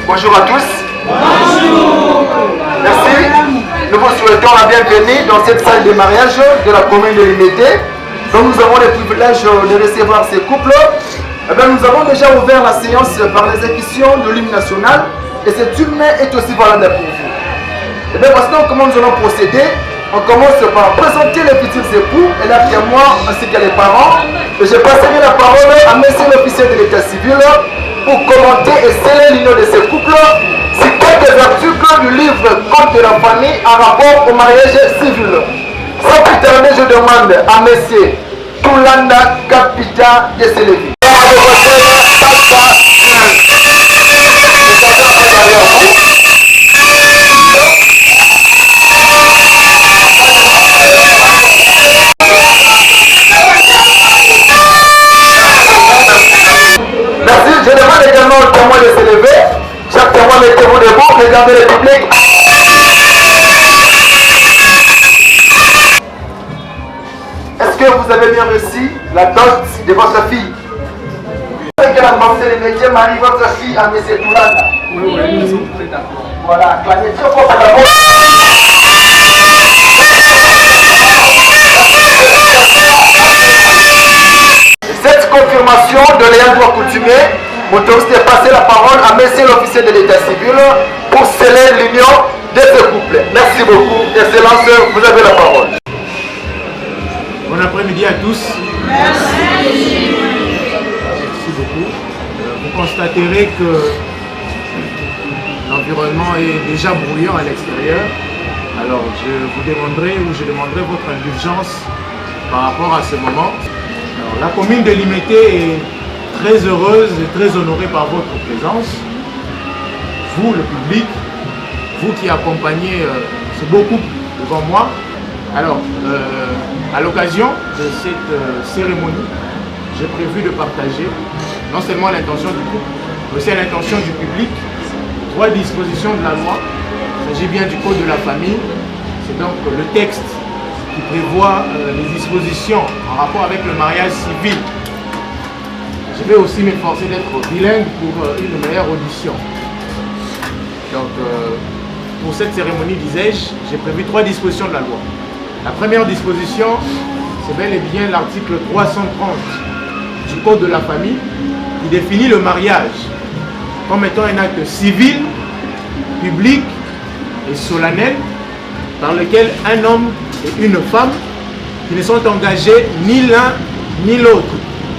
Bonjour à tous. Bonjour. Merci. Nous vous souhaitons la bienvenue dans cette salle de mariage de la commune de Limete. Donc nous avons le privilège de recevoir ces couples. Eh bien, nous avons déjà ouvert la séance par l'exécution de l'hymne national et cette hymne est aussi valable pour vous. Et bien maintenant, comment nous allons procéder? On commence par présenter les petits époux et la témoin ainsi que les parents. Et je passerai la parole à monsieur l'officier de l'état civil pour commenter et sceller l'union de ces couples. C'est quelques articles du livre Code de la famille en rapport au mariage civil. Sans plus tarder, je demande à monsieur Toulanda Capita de Sélévi. Merci, je demande également aux témoins de se lever. Chaque témoin, mettez-vous debout, regardez le public. Est-ce que vous avez bien reçu la dot de votre fille? Que la maman de métier marie votre fille à M. Toulanda. Oui, voilà, clavier au corps d'abord. Cette confirmation de l'ayant droit coutumier m'autorise de passer la parole à monsieur l'officier de l'état civil pour sceller l'union de ce couple. Merci beaucoup. Excellence, vous avez la parole. Bon après-midi à tous. Merci. Merci beaucoup. Vous constaterez que l'environnement est déjà bruyant à l'extérieur. Alors je demanderai votre indulgence par rapport à ce moment. Alors, la commune de Limete est très heureuse et très honorée par votre présence. Vous, le public, vous qui accompagnez ce beau couple devant moi. Alors, à l'occasion de cette cérémonie, j'ai prévu de partager non seulement l'intention du couple, mais aussi l'intention du public. 3 dispositions de la loi. Il s'agit bien du code de la famille. C'est donc le texte qui prévoit les dispositions en rapport avec le mariage civil. Je vais aussi m'efforcer d'être bilingue pour une meilleure audition. Donc, pour cette cérémonie, disais-je, j'ai prévu 3 dispositions de la loi. La première disposition, c'est bel et bien l'article 330 du Code de la famille qui définit le mariage comme étant un acte civil, public et solennel dans lequel un homme et une femme qui ne sont engagés ni l'un ni l'autre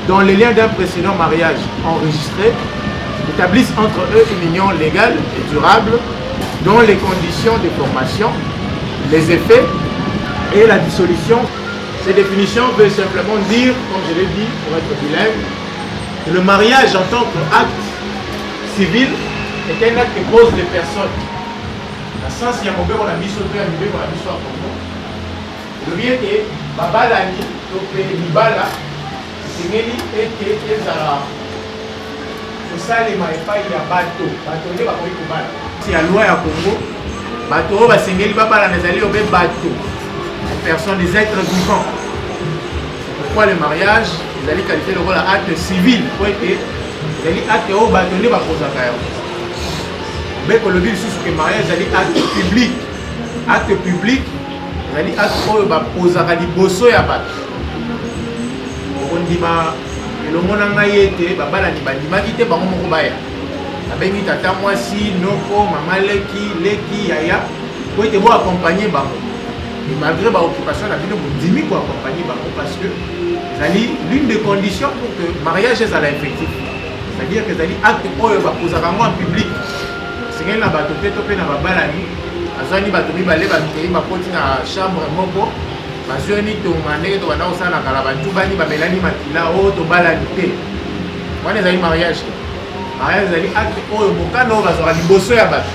dans les liens d'un précédent mariage enregistré établissent entre eux une union légale et durable dont les conditions de formation, les effets et la dissolution. Ces définitions veulent simplement dire, comme je l'ai dit pour être bilingue, que le mariage en tant qu'acte civil est un acte de cause de personnes. La sens il y a mon la mise au père, la mise au Congo. Le bien est babalani, donc libala, c'est et ezara. Ça les maïfailles il y a bateau, bateau ne va pas y bala. C'est la loi à Congo. Bateau va s'engagner babala les alliés au bateau. Personnes, des êtres vivants. C'est pourquoi le mariage, ils allaient qualifier le rôle d'acte civil. Pour être, ils allaient acte au bâtonnet, va poser à faire. Mais pour le but, c'est que le mariage, ils allaient acte public. Acte public, ils allaient acte au va poser à faire bosso et à battre. On dit, le monde a été, babala ni bandima qui était par mon robaya. Avec une tata moi si, noko, maman leki, yaya, pour être bon accompagné par et malgré l'occupation, la vie de Dimi pour accompagner parce que l'une des conditions pour que le mariage soit effectif. C'est-à-dire que les actes pour poser en public. C'est que la bateau peut être dans la balani. Azani bateau mi balé bateau ma porte na chambre moko. Bazoni to mané to na osana kala bantu bani ba melani makila o to balani te. Wana ezali mariage. Mariage ezali acte oyo bokano bazora liboso ya bato.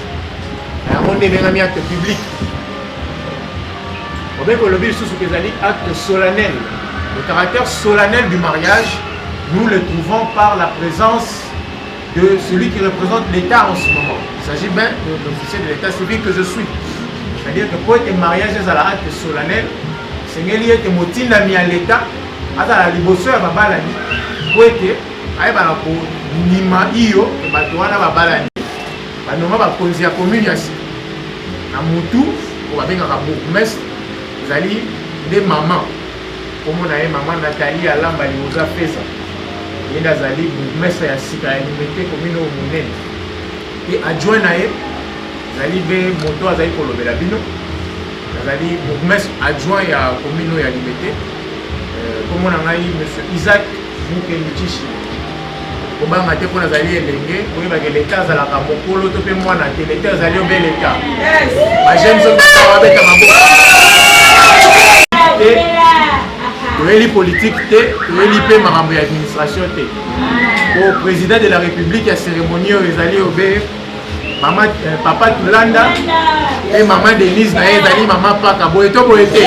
Ya monde benga acte public. Le but c'est acte solennel. Le caractère solennel du mariage, nous le trouvons par la présence de celui qui représente l'État en ce moment. Il s'agit bien de l'officier de l'État civil que je suis. C'est-à-dire que pour être mariage à l'acte solennel, c'est qu'il y a des motifs d'amis à l'État, à la liboso à Babalani, pour être ayebana konima iyo bato wana babalani banoma bakonzi ya commune ya sika na mutu oyo babengaka bourgmestre ezali nde mama komona ye mama Nathalie Alamba Liboza Feza ye nde azali bourgmestre ya sika ya Limete commune oyo monene e adjoint na ye ezali mpe moto azali kolobela bino azali bourgmestre adjoint ya commune oyo ya Limete komona ngai monsieur Isaac Mukeni Chishi kobanga te mpona azali elenge oyebaka leta azalaka mokolo to mpe mwana te leta azali obe leta bagene soki babeta maboko te toyeli politique te toyeli mpe makambo ya administration te po président de la république ya cérémonie oyo ezali obe mama papa Tulanda mpe mama Denise na ye ezali mama Paka boye to boye te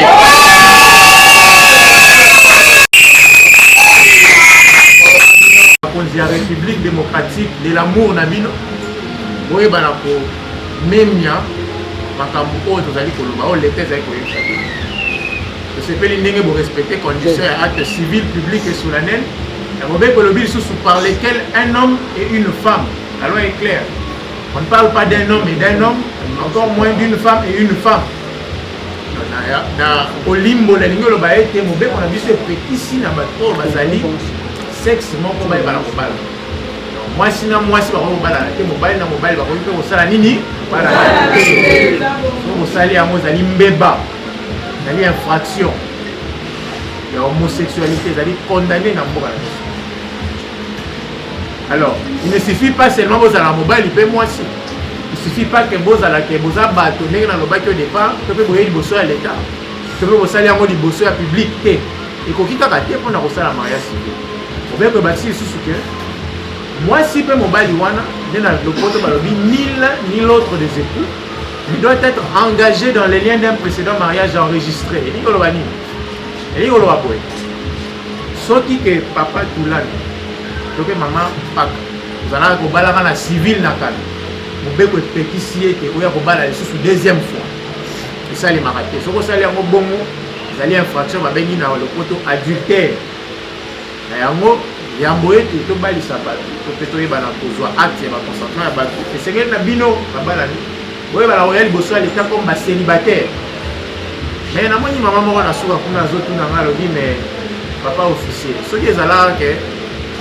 bakonzi ya république démocratique de l'amour na bino boyebana komemia makambo oyo tozali koloba oyo leta ezali koyebisa bino tosepeli ndenge borespecte condition ya acte civil public et solennel ya bobe kolobi lisusu par lesquels un homme et une femme la loi est claire on ne parle pas d'un homme et d'un homme encore moins d'une femme et une femme na olimbola lingi oloba ete mobeko na biso epekisi na bato oyo bazali sexe moko bayebana kobala mwasi na mwasi bakoki kobalana te mobali na mobali bakoki mpe kosala nini balana te so kosali yango ezali mbeba ezali infraction ya homosexualité ezali condamné na mboka na biso. Alors il ne suffit pas seulement bozala mobali mpe mwasi, il suffit pas que bozalaka boza bato ndenge nalobaki au départ to mpe boye liboso ya leta to mpe bosali yango liboso ya public te ekoki kaka te mpona kosala mariage civil obeko ebakisi lisusu ke mwasi mpe mobali wana nde na lopoto balobi ni l'un ni l'autre des époux il doit être engagé dans les liens d'un précédent mariage enregistré. Elingi koloba nini? Elingi koloba boye soki ke papa Tulanda to mpe mama Paka ozalaka kobalaka na civil na kala mobeko epekisi ete oya kobala lisusu deuxième fois esalemaka te soki osali yango bongo ezali infraction babengi na lopoto adultère na yango yambo ete tobalisa bato to mpe toyebana kozwa acte ya baconsentement ya bato esengeli na bino babalani boyebana koya liboso ya leta comme bacélibataire mais namoni mama moko na suka kuna azotuna nga alobi mais papa officier soki ezalaka ke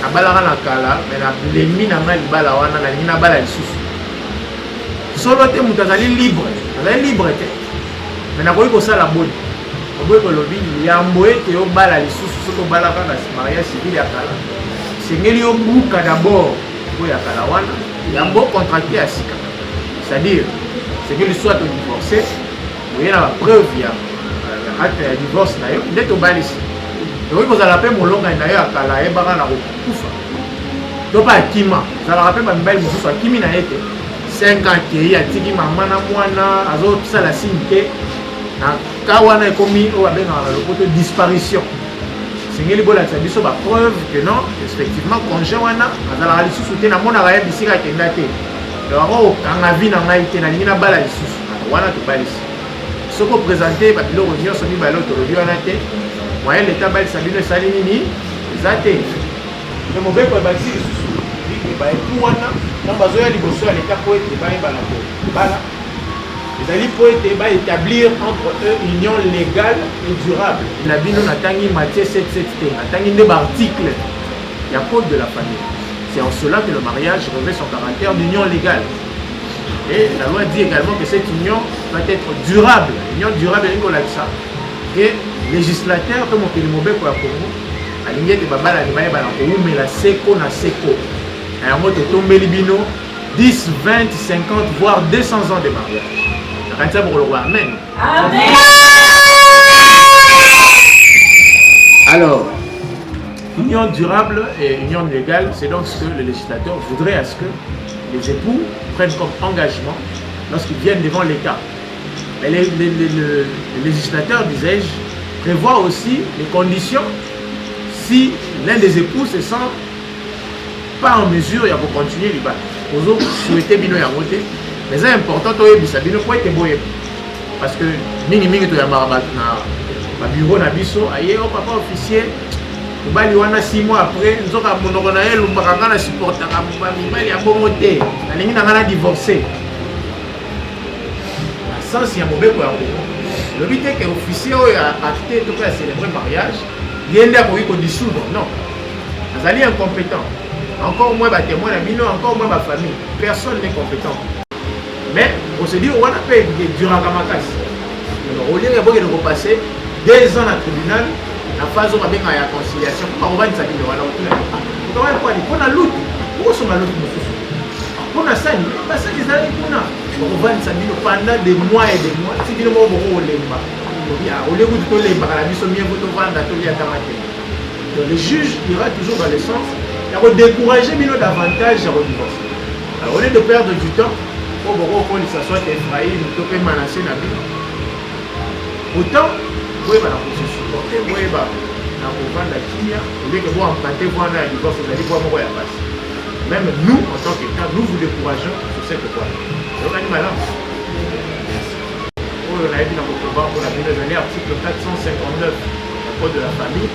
nabalaka na kala mais nalemi na nga libala wana nalingi nabala lisusu solo te moto azali libre te mais nakoki kosala boni oboyi kolobi yambo ete obala lisusu soki obalaka na mariage civil ya kala sengeli obuka d'abord oyo ya kala wana yambo contracté ya sika c'est-à-dire sengeli soit odivorcé oye na bapreuve ya acte ya divorce na yo nde tobalisi okoki kozala mpe molongai na yo ya kala ayebaka na kokufa to mpe akima ezalaka mpe bamibali mosusu akimi na ye te 5 ans kei atiki mama na mwana azosala signe te na ka wana ekomi oyo babengaka na lopoto disparition sengeli bolakisa biso bapreuve que non effectivement congé wana azalaka lisusu te namonaka ye bisika akenda te yango okanga vi na ngai te nalingi nabala lisusu wana tobalisi soki opresente babiloko nyonso mibale oyo tolobi wana te moyen leta balisa bino esali nini eza te me mobeko ebakisi lisusu baetu wana ntango bazoya liboso ya leta po ete bayebana kobala ezali po ete baétablir entre eux union légale et durable na bino natangi Matthieu 7:7 te natangi nde baarticle ya code de la famille. C'est en cela que le mariage revêt son caractère d'union légale. Et la loi dit également que cette union doit être durable. Union durable, et législateur, comme on peut le mobile pour la Congo, à l'ingé de Babala, il va y avoir mais la seco na seco. Et en mode tombé libino, 10, 20, 50, voire 200 ans de mariage. Ça pour le roi. Amen. Amen. Alors, union durable et union légale, c'est donc ce que le législateur voudrait à ce que les époux prennent comme engagement lorsqu'ils viennent devant l'État. Mais le législateur, disais-je, prévoit aussi les conditions si l'un des époux se sent pas en mesure de continuer le bas. Aux autres, souhaiter bino ya voter. Mais c'est important de savoir bino pour être boye. Parce que mingi to ya marabat na bureau na biso aye au papa officier mobali wana 6 mois après nzoka monoko na ye elumbaka nga na supportaka mibali ya bongo te nalingi na nga na divorce na sens ya mobeko ya bongo lobi te ke officier oyo acte to ya célébrer mariage ye nde akoki kodissoudre non azali incompétent encore moins batémoin na bino encore moins bafamille personne n'est compétent mais procédure wana mpe duraka makasi olingi ebokende kopase 2 ans na tribunal na phase oyo babengaka ya conciliation mpo bakovanisa bino wana otoakwani mpo na lutu okosomba lutu mosusu mpo na sani basani ezalaki kuna bakovanisa bino pendant des mois et des mois ti bino moko boko olemba olie kutu tolembaka na biso mie po tovanda tolia tanga te donc le juge ira toujours dans le sens ya kodécourager bino davantage ya kodivorce alors au lieu de perdre du temps po boko okolisa soit Ephraïm to mpe Manassé na bino autant boyeba na kosupporte boyeba na kovanda kimia oleke bo empate voana ya divorce ezali voa moko ya pasi même nous en tant qu'État nous vous décourageons sur cette voie yokani malamu oyo nayebi na kokoba mpona bino ezali article 459 du code de la famille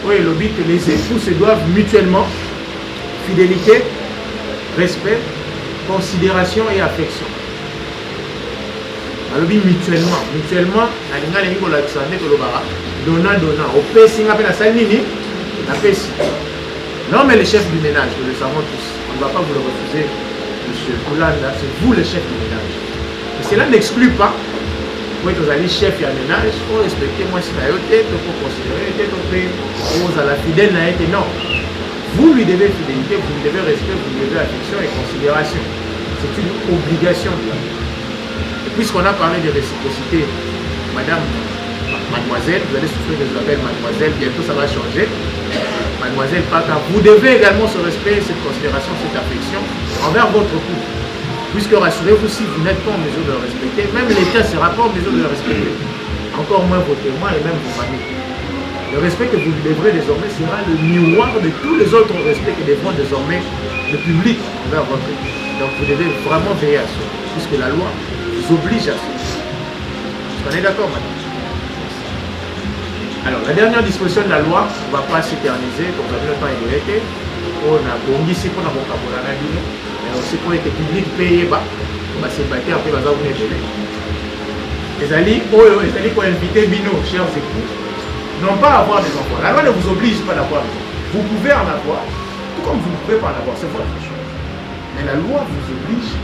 oyo elobi que les époux se doivent mutuellement fidélité respect considération et affection alobi mutuellement nalinga lingi kolakisa nde kolobaka donnant opesinga mpe nasali nini napesi non mais le chef du ménage nous le savons tous on ne va pas vous le refuser monsieur Koulanda c'est vous le chef du ménage et cela n'exclut pas oui tozali chef ya ménage po respecter mwasi na yo te to po considérer te to mpe ozala fidèle na ye te non vous lui devez fidélité vous lui devez respect vous lui devez affection et considération c'est une obligation de la vie. Puisqu'on a parlé de réciprocité, madame, mademoiselle, vous allez souffrir de ce qu'on appelle mademoiselle, bientôt ça va changer. Mademoiselle Paka, vous devez également ce respect, cette considération, cette affection envers votre couple. Puisque rassurez-vous, si vous n'êtes pas en mesure de le respecter, même l'État ne sera pas en mesure de le respecter. Encore moins vos témoins et même vos familles. Le respect que vous lui devrez désormais sera le miroir de tous les autres respects que devront désormais le public envers votre couple. Donc vous devez vraiment veiller à ça, puisque la loi oblige à ça. On est d'accord, madame? Alors, la dernière disposition de la loi, on ne va pas s'éterniser, comme vous avez le temps évolué, on a bongisi pour la mais aussi pour être public payé, on va se battre après, on va vous aider. Les alliés, pour inviter Bino, chers époux, non pas avoir des enfants. La loi ne vous oblige pas d'avoir des enfants. Vous pouvez en avoir, tout comme vous ne pouvez pas en avoir, c'est votre choix. Mais la loi vous oblige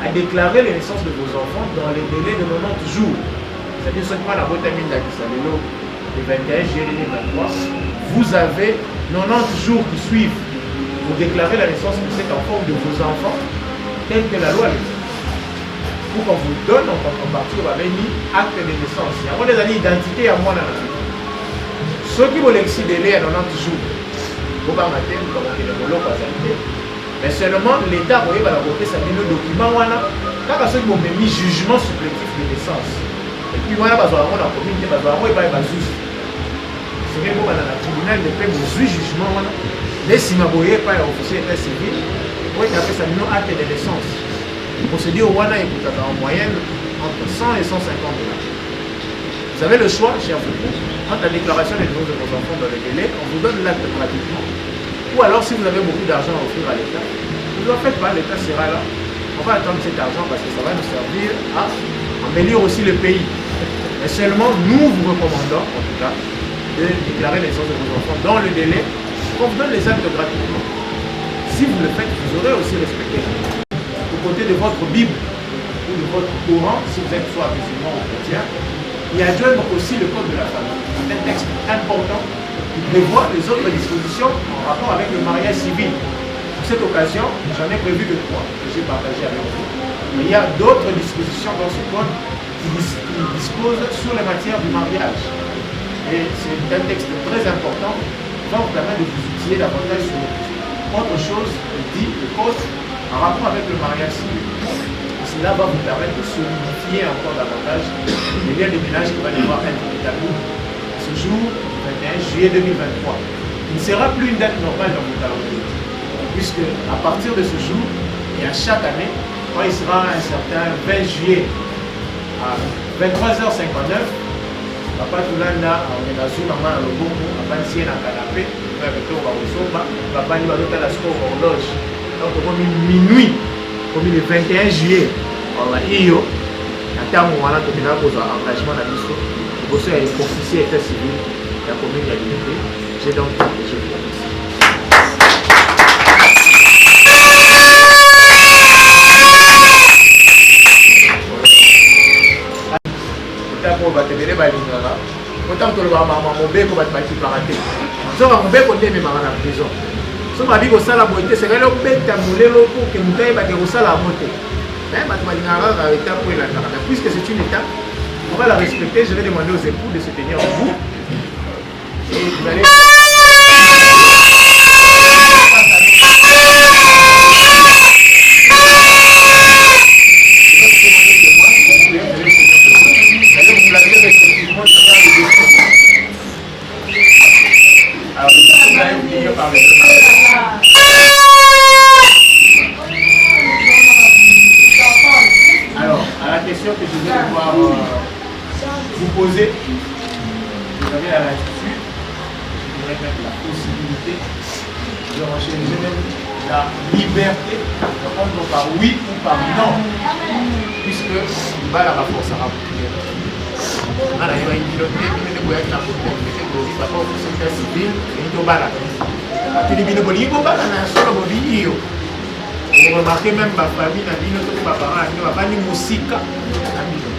à déclarer les naissances de vos enfants dans les délais de 90 jours. C'est-à-dire seulement la boîte à mine d'Akisalelo, le 21 juillet 2023, vous avez 90 jours qui suivent pour déclarer la naissance de cet enfant ou de vos enfants, telle que la loi le dit. Pour qu'on vous donne en contrepartie, vous avez mis acte de naissance. Il y a des années d'identité à moi dans la vie. Ceux qui vont l'excéder à 90 jours, vous avez un thème comme le molo pasalité. Mais seulement l'État va apporter sa le document quand ceux qui ont mis jugement supplétif de naissance. Et puis voilà, parce qu'on a commis des bazois, il va y juge. C'est vrai que le tribunal ne peut pas juger jugement. Mais si ma boye pas officier état civil, pour être appelé ça nous acte de naissance. La procédure Wana est en moyenne entre 100 et 150 $. Vous avez le choix, chers époux, entre la déclaration des droits de vos enfants dans le délai, on vous donne l'acte gratuitement. Ou alors, si vous avez beaucoup d'argent à offrir à l'État, ne vous en faites pas, l'État sera là. On va attendre cet argent parce que ça va nous servir à embellir aussi le pays. Mais seulement, nous vous recommandons, en tout cas, de déclarer les naissances de vos enfants dans le délai, qu'on vous donne les actes gratuitement. Si vous le faites, vous aurez aussi respecté. Du côté de votre Bible ou de votre Coran, si vous êtes soit musulman ou chrétien, y adjoindre aussi le code de la famille. C'est un texte important qui prévoit les autres dispositions en rapport avec le mariage civil. Pour cette occasion, j'en ai prévu que 3 que j'ai partagé avec vous. Mais il y a d'autres dispositions dans ce code qui disposent sur les matières du mariage. Et c'est un texte très important qui va vous permettre de vous outiller davantage sur autre chose dit le code en rapport avec le mariage civil. Et cela va vous permettre de solidifier encore davantage les liens de ménage qui va devoir être établis ce jour 21 juillet 2023. Il ne sera plus une date normale dans vos calendrier, puisque à partir de ce jour et à chaque année, quand il sera un certain 20 juillet à 23h59, Papa Tulanda, on est là-dessus, maman, le bon, papa ici, dans le canapé, papa il va tout à la score horloge. Donc, comme minuit, comme le 21 juillet, on va dire, à terme, on va donner un engagement dans l'histoire. Pour ça, il y a un officier état civil, la commune de l'unité. J'ai donc je vous remercie. Pour battre les balingara, autant que le maman mon bec va te parater. So mon bec on est même en prison. So ma vie au sala moité, c'est le bec ta moulelo pour que nous taille battre au sala moté. Mais battre balingara va étape pour la mais puisque c'est une étape, on va la respecter. Je vais demander aux époux de se tenir debout. Et vous allez alors, à la question que je vais devoir vous poser, vous avez la latitude, je dirais même la possibilité de rechercher même la liberté de répondre par oui ou par non, puisque le bal à la force à rappeler. On a une piloté, une boîte à papa officier civil, et une bala. Tu dis bien que les bala na solo bobio. On remarque même ma famille na bino to ba parents na ba ni musika na bino.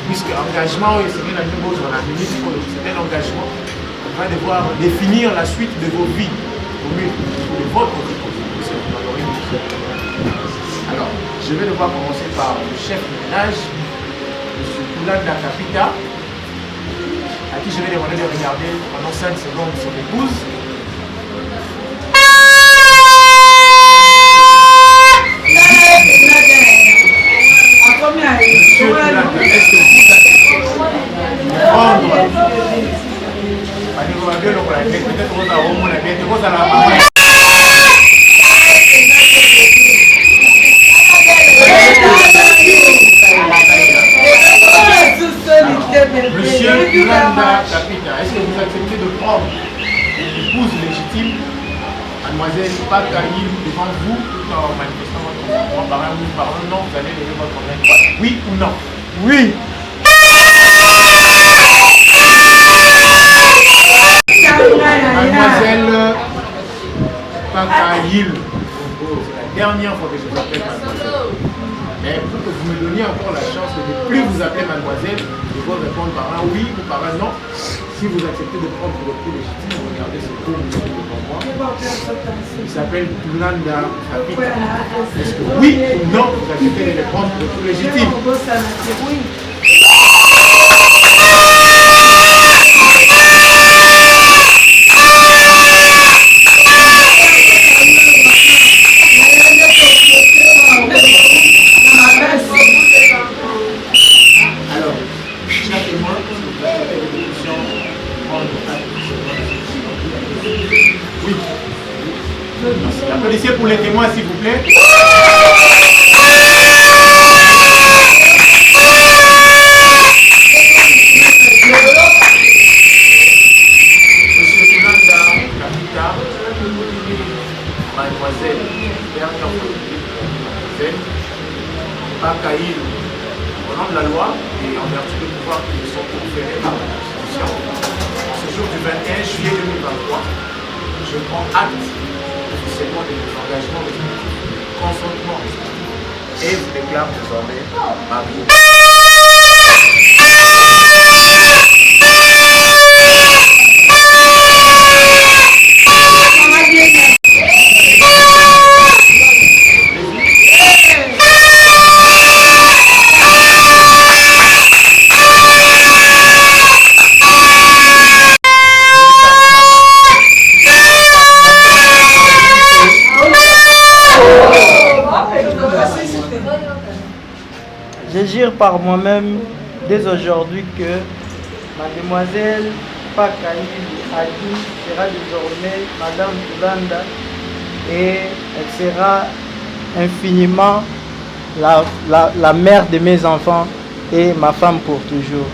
Puisque engagement c'est bien la chose on a ministre c'est un engagement. On va devoir définir la suite de vos vies. De votre vie. Alors, je vais devoir commencer par le chef de ménage, M. Tulanda Kapita, à qui je vais demander de regarder pendant 5 secondes son épouse. Monsieur Tulanda, est-ce que vous acceptez de prendre Monsieur Tulanda Kapita, est-ce que vous acceptez de prendre l'épouse légitime, mademoiselle Pakaïl, devant vous, tout en manifestant votre consentement par un oui, par un non, vous allez lever votre main droite. Oui ou non? Oui. Mademoiselle Pakaïl, c'est la dernière fois que je vous appelle mademoiselle. Mais pour que vous me donniez encore la chance de ne plus vous appeler mademoiselle, je vais répondre par un oui ou par un non. Si vous acceptez de prendre le plus légitime, regardez ce beau monsieur devant moi. Il s'appelle Tulanda Kapita. Est-ce que oui ou non vous acceptez de le prendre le plus légitime? Alors, chaque témoin, si vous acceptez de l'émission, prendre oui. Merci. Applaudissez pour les témoins, s'il vous plaît. Monsieur Tulanda Kapita, mademoiselle, dernière mademoiselle Pakaïl, au nom de la loi et en vertu des pouvoirs qui nous sont conférés par la Constitution, en ce jour du 21 juillet 2023, je prends acte officiellement de mes engagements respectifs, consentement respectif, et vous déclare désormais marié. Je jure par moi-même dès aujourd'hui que mademoiselle Pakaïl Adi sera désormais Madame Tulanda et elle sera infiniment la mère de mes enfants et ma femme pour toujours.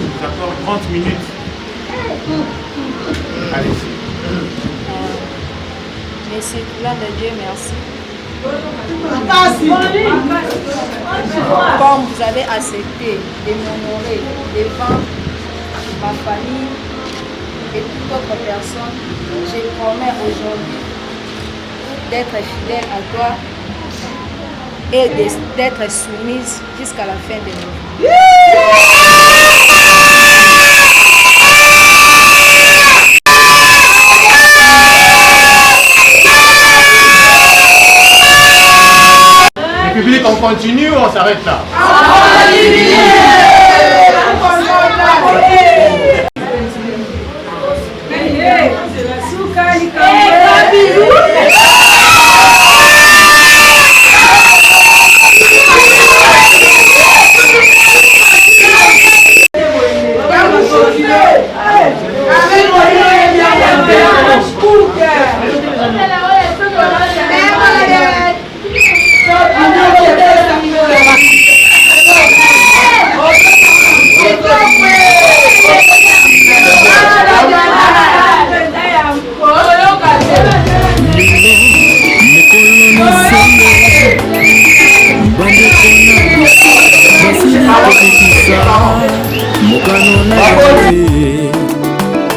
vous accorde 30 minutes. Allez-y. Monsieur Toulanda de Dieu, merci. Comme vous avez accepté de m'honorer devant ma famille et toute autre personne, je promets aujourd'hui d'être fidèle à toi et d'être soumise jusqu'à la fin de nos vies. Le public, on continue ou on s'arrête là?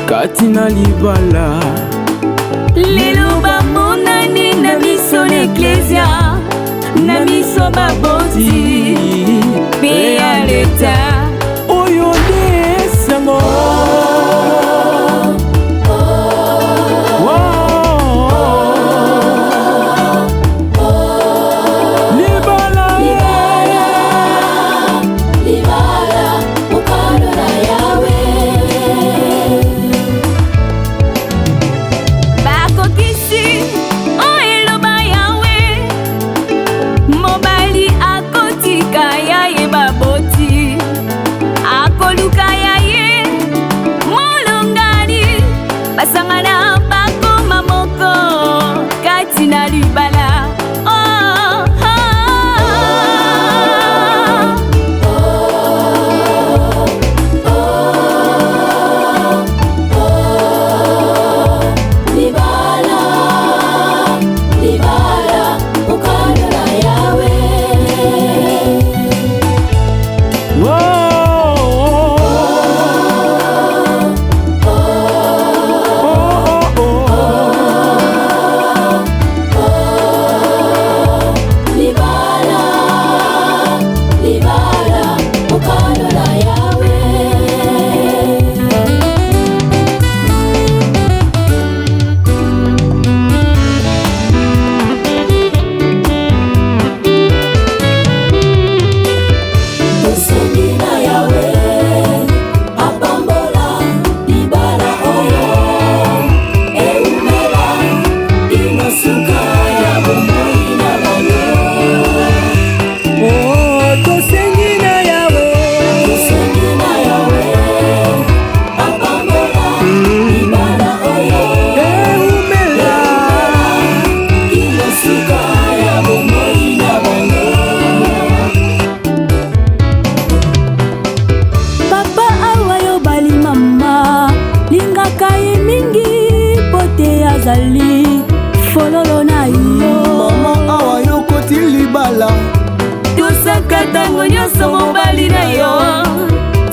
Katina libala lelo bamonani na miso l'Ecclesia na miso baboti pe ya leta oyo nde sango basangana bakoma moko kati na libala. Fololo na yo mama awa yo koti libala tosaka tango nyonso mobali na yo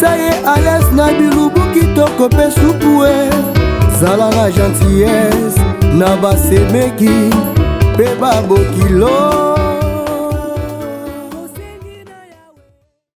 taye ales na bilubu kitoko pe supue zala na gentillesse na basemeki pe babokilo